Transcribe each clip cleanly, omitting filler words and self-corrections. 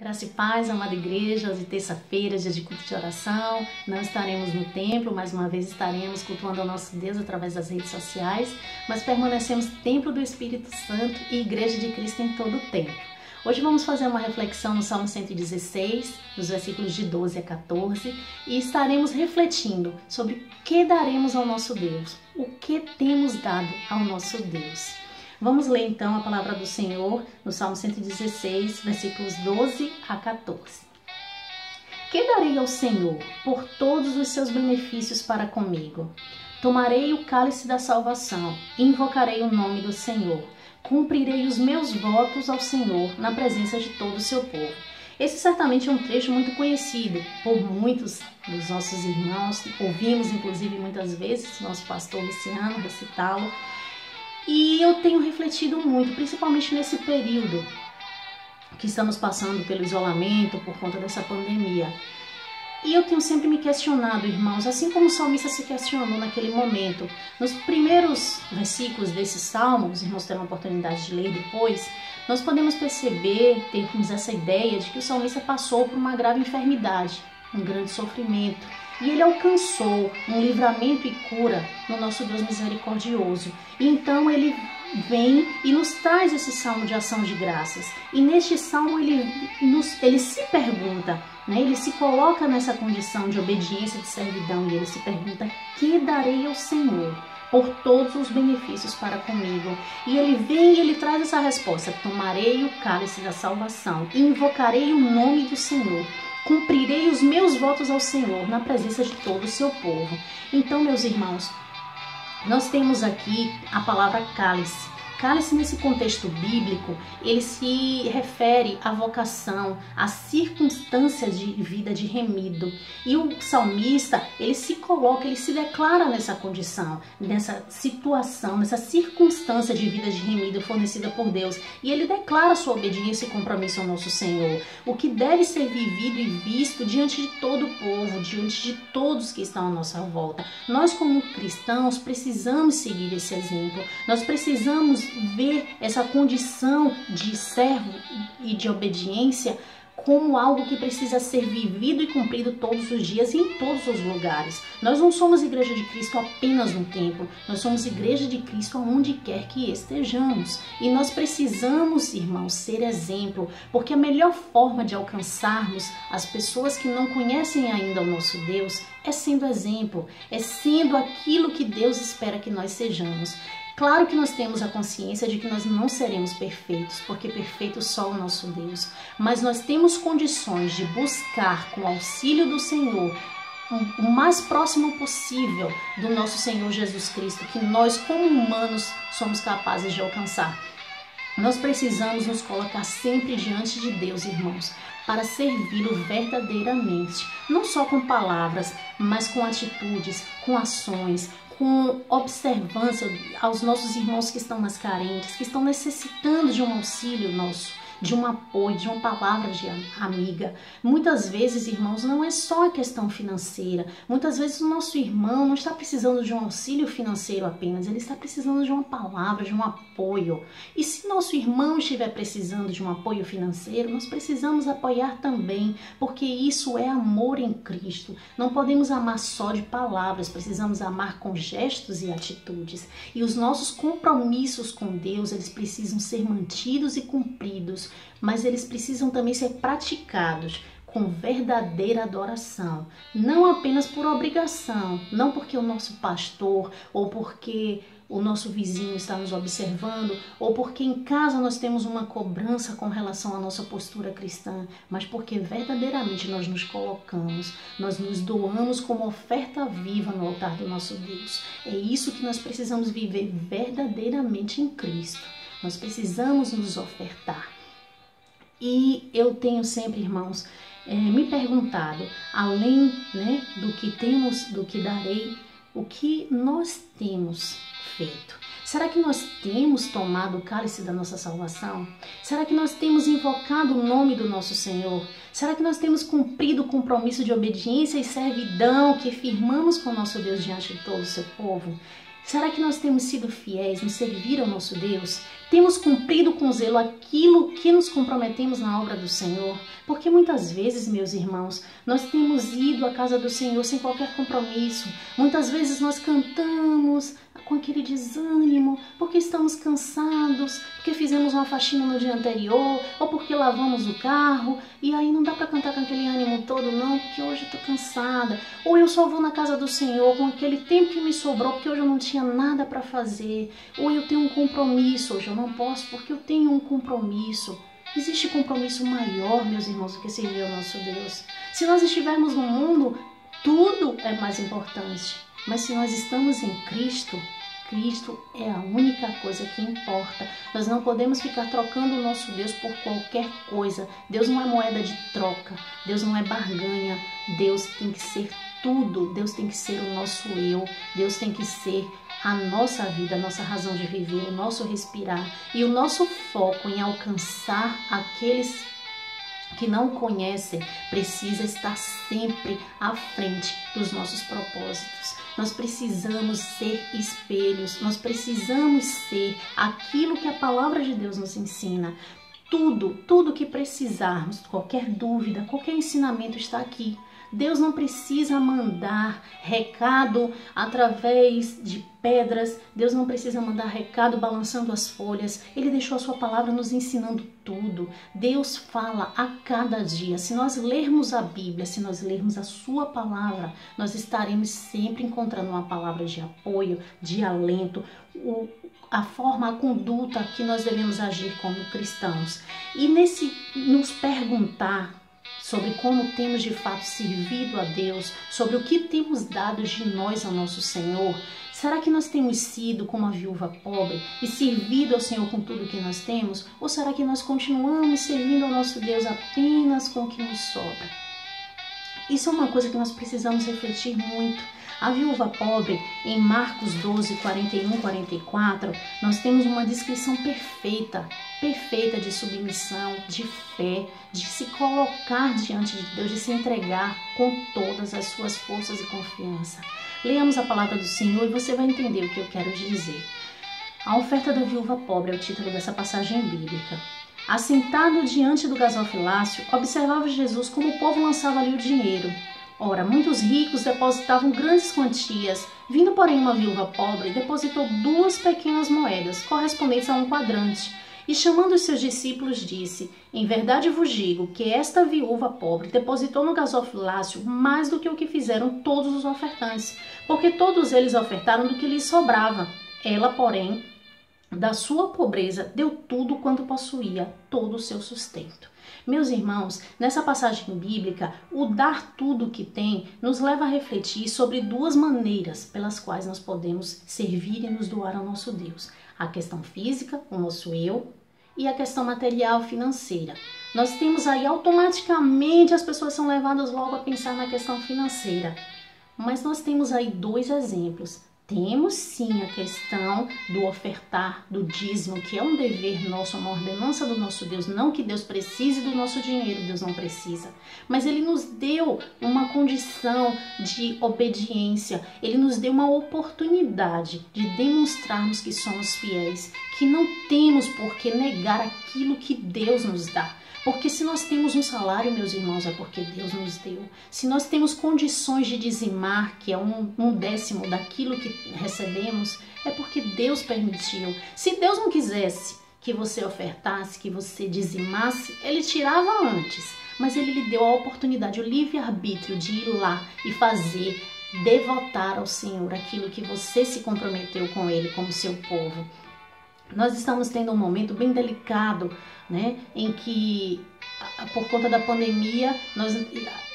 Graça e paz, amada igreja, hoje terça-feira, dia de culto de oração. Não estaremos no templo, mais uma vez estaremos cultuando ao nosso Deus através das redes sociais, mas permanecemos templo do Espírito Santo e igreja de Cristo em todo o tempo. Hoje vamos fazer uma reflexão no Salmo 116, dos versículos de 12 a 14, e estaremos refletindo sobre o que daremos ao nosso Deus, o que temos dado ao nosso Deus. Vamos ler então a palavra do Senhor no Salmo 116, versículos 12 a 14. Que darei ao Senhor por todos os seus benefícios para comigo? Tomarei o cálice da salvação, invocarei o nome do Senhor. Cumprirei os meus votos ao Senhor na presença de todo o seu povo. Esse certamente é um trecho muito conhecido por muitos dos nossos irmãos. Ouvimos inclusive muitas vezes nosso pastor Luciano recitá-lo. E eu tenho refletido muito, principalmente nesse período que estamos passando pelo isolamento por conta dessa pandemia. E eu tenho sempre me questionado, irmãos, assim como o salmista se questionou naquele momento. Nos primeiros versículos desse salmo, os irmãos terão a oportunidade de ler depois, nós podemos perceber, termos essa ideia de que o salmista passou por uma grave enfermidade, um grande sofrimento. E ele alcançou um livramento e cura no nosso Deus misericordioso. E então ele vem e nos traz esse salmo de ação de graças. E neste salmo ele se pergunta, ele se coloca nessa condição de obediência, de servidão, e ele se pergunta: que darei ao Senhor por todos os benefícios para comigo? E ele vem e ele traz essa resposta: tomarei o cálice da salvação, invocarei o nome do Senhor. Cumprirei os meus votos ao Senhor na presença de todo o seu povo. Então, meus irmãos, nós temos aqui a palavra cálice. Cálice, nesse contexto bíblico, ele se refere à vocação, à circunstância de vida de remido. E o salmista, ele se coloca, ele se declara nessa condição, nessa situação, nessa circunstância de vida de remido fornecida por Deus. E ele declara sua obediência e compromisso ao nosso Senhor. O que deve ser vivido e visto diante de todo o povo, diante de todos que estão à nossa volta. Nós, como cristãos, precisamos seguir esse exemplo. Nós precisamos ver essa condição de servo e de obediência como algo que precisa ser vivido e cumprido todos os dias e em todos os lugares. Nós não somos igreja de Cristo apenas no templo, nós somos igreja de Cristo aonde quer que estejamos. E nós precisamos, irmãos, ser exemplo, porque a melhor forma de alcançarmos as pessoas que não conhecem ainda o nosso Deus é sendo exemplo, é sendo aquilo que Deus espera que nós sejamos. Claro que nós temos a consciência de que nós não seremos perfeitos, porque perfeito só o nosso Deus. Mas nós temos condições de buscar, com o auxílio do Senhor, o mais próximo possível do nosso Senhor Jesus Cristo, que nós, como humanos, somos capazes de alcançar. Nós precisamos nos colocar sempre diante de Deus, irmãos, para servi-lo verdadeiramente, não só com palavras, mas com atitudes, com ações, com observância aos nossos irmãos que estão mais carentes, que estão necessitando de um auxílio nosso, de um apoio, de uma palavra de amiga. Muitas vezes, irmãos, não é só a questão financeira. Muitas vezes o nosso irmão não está precisando de um auxílio financeiro apenas, ele está precisando de uma palavra, de um apoio. E se nosso irmão estiver precisando de um apoio financeiro, nós precisamos apoiar também, porque isso é amor em Cristo. Não podemos amar só de palavras, precisamos amar com gestos e atitudes. E os nossos compromissos com Deus, eles precisam ser mantidos e cumpridos, mas eles precisam também ser praticados com verdadeira adoração, não apenas por obrigação, não porque o nosso pastor ou porque o nosso vizinho está nos observando ou porque em casa nós temos uma cobrança com relação à nossa postura cristã, mas porque verdadeiramente nós nos colocamos, nós nos doamos como oferta viva no altar do nosso Deus. É isso que nós precisamos viver verdadeiramente em Cristo. Nós precisamos nos ofertar. E eu tenho sempre, irmãos, me perguntado, além do que temos, do que darei, o que nós temos feito? Será que nós temos tomado o cálice da nossa salvação? Será que nós temos invocado o nome do nosso Senhor? Será que nós temos cumprido o compromisso de obediência e servidão que firmamos com o nosso Deus diante de todo o seu povo? Será que nós temos sido fiéis no servir ao nosso Deus? Temos cumprido com zelo aquilo que nos comprometemos na obra do Senhor? Porque muitas vezes, meus irmãos, nós temos ido à casa do Senhor sem qualquer compromisso. Muitas vezes nós cantamos com aquele desânimo, porque estamos cansados, porque fizemos uma faxina no dia anterior, ou porque lavamos o carro, e aí não dá para cantar com aquele ânimo todo, não, porque hoje eu estou cansada. Ou eu só vou na casa do Senhor com aquele tempo que me sobrou, porque hoje eu não tinha nada para fazer. Ou eu tenho um compromisso, hoje eu não posso porque eu tenho um compromisso. Existe compromisso maior, meus irmãos, do que servir ao nosso Deus. Se nós estivermos no mundo, tudo é mais importante. Mas se nós estamos em Cristo, Cristo é a única coisa que importa. Nós não podemos ficar trocando o nosso Deus por qualquer coisa. Deus não é moeda de troca. Deus não é barganha. Deus tem que ser tudo. Deus tem que ser o nosso eu. Deus tem que ser a nossa vida, a nossa razão de viver, o nosso respirar e o nosso foco em alcançar aqueles que não conhecem precisa estar sempre à frente dos nossos propósitos. Nós precisamos ser espelhos, nós precisamos ser aquilo que a palavra de Deus nos ensina. Tudo que precisarmos, qualquer dúvida, qualquer ensinamento está aqui. Deus não precisa mandar recado através de pedras, Deus não precisa mandar recado balançando as folhas. Ele deixou a sua palavra nos ensinando tudo. Deus fala a cada dia. Se nós lermos a Bíblia, se nós lermos a sua palavra, nós estaremos sempre encontrando uma palavra de apoio, de alento, a forma, a conduta que nós devemos agir como cristãos. E nesse nos perguntar sobre como temos de fato servido a Deus, sobre o que temos dado de nós ao nosso Senhor, será que nós temos sido como a viúva pobre e servido ao Senhor com tudo que nós temos? Ou será que nós continuamos servindo ao nosso Deus apenas com o que nos sobra? Isso é uma coisa que nós precisamos refletir muito. A viúva pobre, em Marcos 12, 41, 44, nós temos uma descrição perfeita de submissão, de fé, de se colocar diante de Deus, de se entregar com todas as suas forças e confiança. Leamos a palavra do Senhor e você vai entender o que eu quero dizer. A oferta da viúva pobre é o título dessa passagem bíblica. Assentado diante do gasofilácio, observava Jesus como o povo lançava ali o dinheiro. Ora, muitos ricos depositavam grandes quantias. Vindo, porém, uma viúva pobre, depositou 2 pequenas moedas, correspondentes a 1 quadrante. E chamando os seus discípulos, disse: em verdade vos digo que esta viúva pobre depositou no gasofilácio mais do que o que fizeram todos os ofertantes, porque todos eles ofertaram do que lhes sobrava. Ela, porém, da sua pobreza, deu tudo quanto possuía, todo o seu sustento. Meus irmãos, nessa passagem bíblica, o dar tudo o que tem nos leva a refletir sobre 2 maneiras pelas quais nós podemos servir e nos doar ao nosso Deus. A questão física, o nosso eu, e a questão material financeira. Nós temos aí automaticamente, as pessoas são levadas logo a pensar na questão financeira. Mas nós temos aí 2 exemplos. Temos sim a questão do ofertar, do dízimo, que é um dever nosso, uma ordenança do nosso Deus. Não que Deus precise do nosso dinheiro, Deus não precisa. Mas Ele nos deu uma condição de obediência. Ele nos deu uma oportunidade de demonstrarmos que somos fiéis, que não temos por que negar aquilo que Deus nos dá. Porque se nós temos um salário, meus irmãos, é porque Deus nos deu. Se nós temos condições de dizimar, que é um décimo daquilo que recebemos, é porque Deus permitiu. Se Deus não quisesse que você ofertasse, que você dizimasse, Ele tirava antes. Mas Ele lhe deu a oportunidade, o livre-arbítrio de ir lá e fazer, devotar ao Senhor aquilo que você se comprometeu com Ele como seu povo. Nós estamos tendo um momento bem delicado, né, em que, por conta da pandemia, nós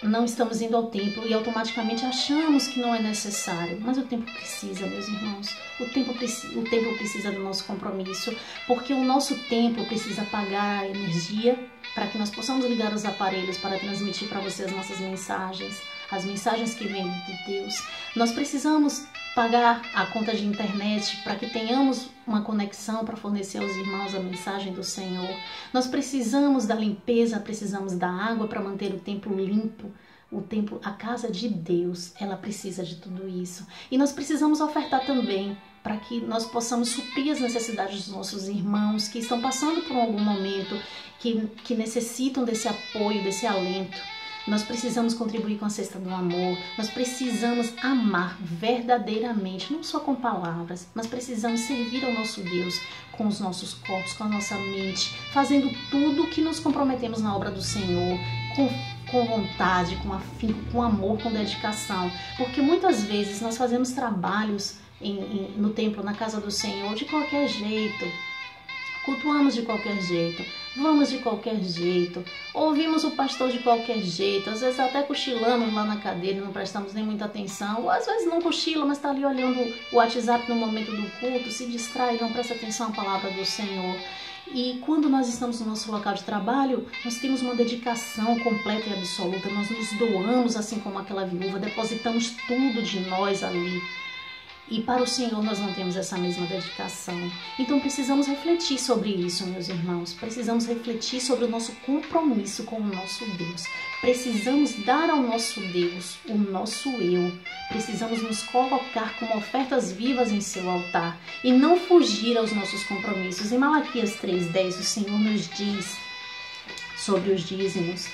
não estamos indo ao templo e automaticamente achamos que não é necessário. Mas o templo precisa, meus irmãos. O templo precisa do nosso compromisso, porque o nosso templo precisa pagar a energia para que nós possamos ligar os aparelhos para transmitir para você as nossas mensagens, as mensagens que vêm de Deus. Nós precisamos pagar a conta de internet para que tenhamos uma conexão para fornecer aos irmãos a mensagem do Senhor. Nós precisamos da limpeza, precisamos da água para manter o templo limpo. O templo, a casa de Deus, ela precisa de tudo isso. E nós precisamos ofertar também. para que nós possamos suprir as necessidades dos nossos irmãos que estão passando por algum momento, que necessitam desse apoio, desse alento. Nós precisamos contribuir com a cesta do amor, nós precisamos amar verdadeiramente, não só com palavras, mas precisamos servir ao nosso Deus com os nossos corpos, com a nossa mente, fazendo tudo que nos comprometemos na obra do Senhor, com vontade, com afinco, com amor, com dedicação. Porque muitas vezes nós fazemos trabalhos no templo, na casa do Senhor, de qualquer jeito, cultuamos de qualquer jeito, vamos de qualquer jeito, ouvimos o pastor de qualquer jeito, às vezes até cochilamos lá na cadeira e não prestamos nem muita atenção, ou às vezes não cochila, mas está ali olhando o WhatsApp no momento do culto, se distrai e não presta atenção à palavra do Senhor. E quando nós estamos no nosso local de trabalho, nós temos uma dedicação completa e absoluta, nós nos doamos assim como aquela viúva, depositamos tudo de nós ali. E para o Senhor nós não temos essa mesma dedicação. Então precisamos refletir sobre isso, meus irmãos. Precisamos refletir sobre o nosso compromisso com o nosso Deus. Precisamos dar ao nosso Deus o nosso eu. Precisamos nos colocar como ofertas vivas em seu altar e não fugir aos nossos compromissos. Em Malaquias 3:10, o Senhor nos diz sobre os dízimos: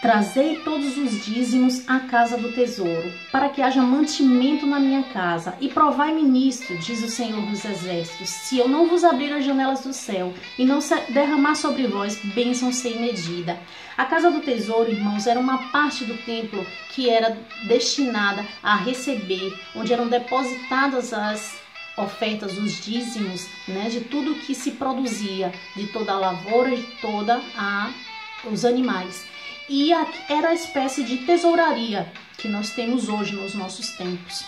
trazei todos os dízimos à casa do tesouro, para que haja mantimento na minha casa, e provai-me nisto, diz o Senhor dos Exércitos, se eu não vos abrir as janelas do céu, e não derramar sobre vós bênção sem medida. A casa do tesouro, irmãos, era uma parte do templo que era destinada a receber, onde eram depositadas as ofertas, os dízimos, né, de tudo que se produzia, de toda a lavoura, de toda os animais. E era a espécie de tesouraria que nós temos hoje nos nossos tempos.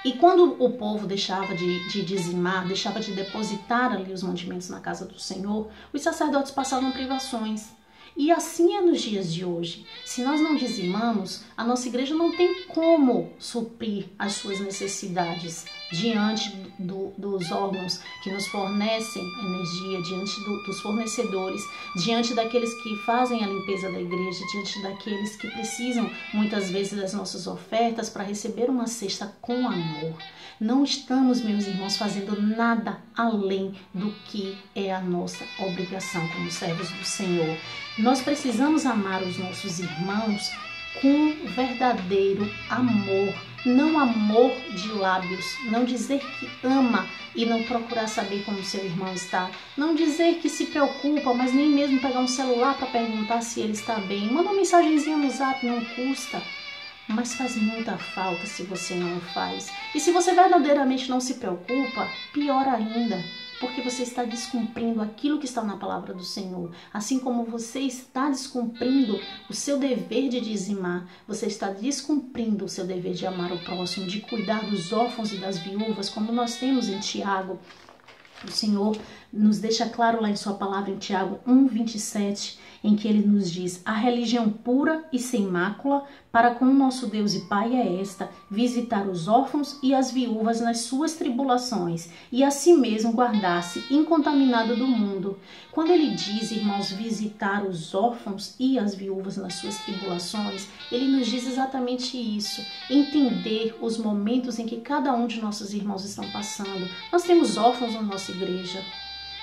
E quando o povo deixava de dizimar, deixava de depositar ali os mantimentos na casa do Senhor, os sacerdotes passavam privações. E assim é nos dias de hoje. Se nós não dizimamos, a nossa igreja não tem como suprir as suas necessidades diante dos órgãos que nos fornecem energia, diante dos fornecedores, diante daqueles que fazem a limpeza da igreja, diante daqueles que precisam muitas vezes das nossas ofertas para receber uma cesta com amor. Não estamos, meus irmãos, fazendo nada além do que é a nossa obrigação como servos do Senhor. Nós precisamos amar os nossos irmãos com verdadeiro amor, não amor de lábios, não dizer que ama e não procurar saber como seu irmão está, não dizer que se preocupa, mas nem mesmo pegar um celular para perguntar se ele está bem. Manda uma mensagenzinha no Zap, não custa. Mas faz muita falta se você não o faz. E se você verdadeiramente não se preocupa, pior ainda, porque você está descumprindo aquilo que está na palavra do Senhor. Assim como você está descumprindo o seu dever de dizimar, você está descumprindo o seu dever de amar o próximo, de cuidar dos órfãos e das viúvas, como nós temos em Tiago. O Senhor nos deixa claro lá em sua palavra em Tiago 1:27, em que ele nos diz: a religião pura e sem mácula para com o nosso Deus e Pai é esta, visitar os órfãos e as viúvas nas suas tribulações, e a si mesmo guardar-se incontaminado do mundo. Quando ele diz, irmãos, visitar os órfãos e as viúvas nas suas tribulações, ele nos diz exatamente isso, entender os momentos em que cada um de nossos irmãos estão passando. Nós temos órfãos na nossa igreja,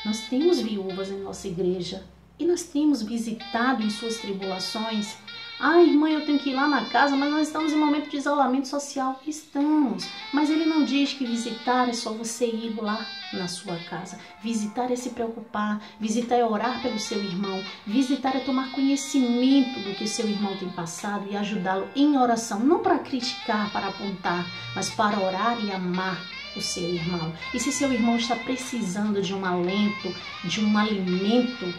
nós temos viúvas em nossa igreja, e nós temos visitado em suas tribulações. Ai, irmã, eu tenho que ir lá na casa, mas nós estamos em um momento de isolamento social. Estamos, mas ele não diz que visitar é só você ir lá na sua casa. Visitar é se preocupar, visitar é orar pelo seu irmão, visitar é tomar conhecimento do que o seu irmão tem passado e ajudá-lo em oração, não para criticar, para apontar, mas para orar e amar o seu irmão. E se seu irmão está precisando de um alento, de um alimento,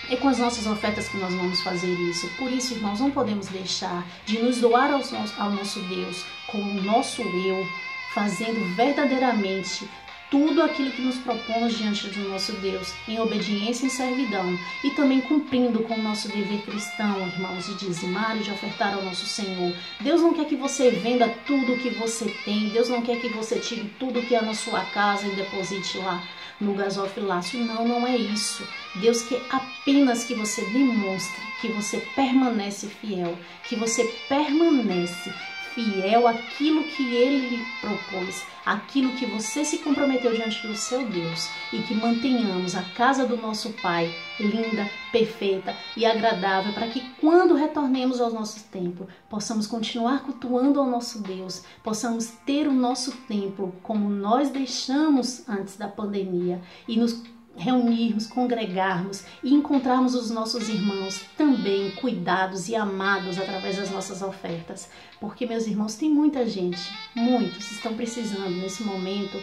é com as nossas ofertas que nós vamos fazer isso. Por isso, irmãos, não podemos deixar de nos doar ao nosso Deus com o nosso eu, fazendo verdadeiramente tudo aquilo que nos propomos diante do nosso Deus, em obediência e em servidão, e também cumprindo com o nosso dever cristão, irmãos, de dizimar e de ofertar ao nosso Senhor. Deus não quer que você venda tudo o que você tem, Deus não quer que você tire tudo que é na sua casa e deposite lá no gasofilácio. Não, não é isso. Deus quer apenas que você demonstre que você permanece fiel, que você permanece fiel àquilo que Ele lhe propôs, aquilo que você se comprometeu diante do seu Deus, e que mantenhamos a casa do nosso Pai linda, perfeita e agradável, para que quando retornemos ao nosso templo, possamos continuar cultuando ao nosso Deus, possamos ter o nosso templo como nós deixamos antes da pandemia e nos reunirmos, congregarmos e encontrarmos os nossos irmãos também cuidados e amados através das nossas ofertas. Porque, meus irmãos, tem muita gente, muitos estão precisando nesse momento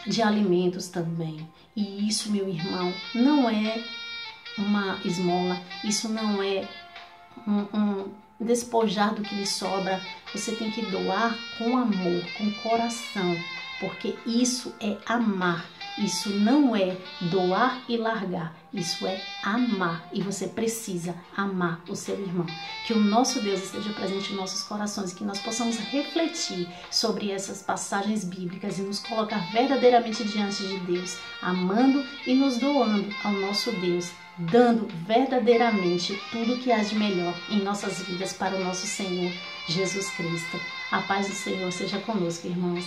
de alimentos também. E isso, meu irmão, não é uma esmola, isso não é um despojar do que lhe sobra. Você tem que doar com amor, com coração, porque isso é amar. Isso não é doar e largar, isso é amar, e você precisa amar o seu irmão. Que o nosso Deus esteja presente em nossos corações e que nós possamos refletir sobre essas passagens bíblicas e nos colocar verdadeiramente diante de Deus, amando e nos doando ao nosso Deus, dando verdadeiramente tudo o que há de melhor em nossas vidas para o nosso Senhor Jesus Cristo. A paz do Senhor seja conosco, irmãos.